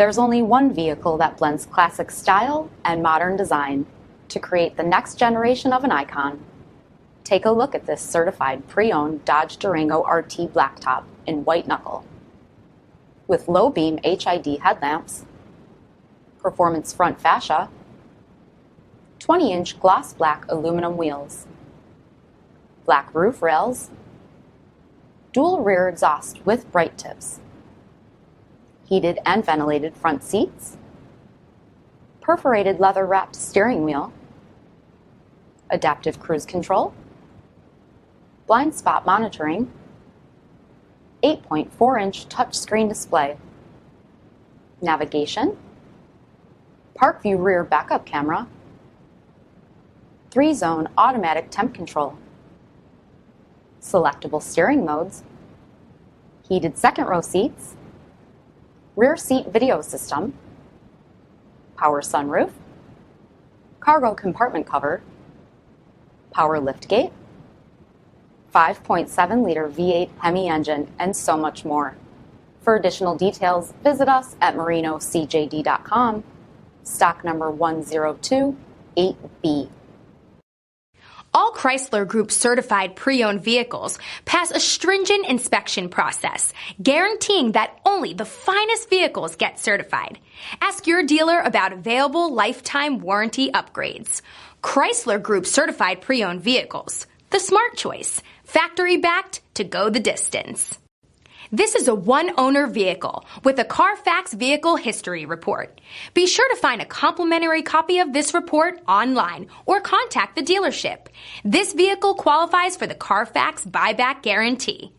There's only one vehicle that blends classic style and modern design to create the next generation of an icon. Take a look at this certified pre-owned Dodge Durango RT Blacktop in white knuckle. With low beam HID headlamps, performance front fascia, 20-inch gloss black aluminum wheels, black roof rails, dual rear exhaust with bright tips, heated and ventilated front seats, perforated leather-wrapped steering wheel, adaptive cruise control, blind spot monitoring, 8.4-inch touchscreen display, navigation, park view rear backup camera, 3-zone automatic temp control, selectable steering modes, heated second row seats, rear seat video system, power sunroof, cargo compartment cover, power liftgate, 5.7-liter V8 Hemi engine, and so much more. For additional details, visit us at marinocjd.com, stock number 1028B. All Chrysler Group certified pre-owned vehicles pass a stringent inspection process, guaranteeing that only the finest vehicles get certified. Ask your dealer about available lifetime warranty upgrades. Chrysler Group certified pre-owned vehicles, the smart choice, factory backed to go the distance. This is a one-owner vehicle with a CARFAX vehicle history report. Be sure to find a complimentary copy of this report online or contact the dealership. This vehicle qualifies for the CARFAX buyback guarantee.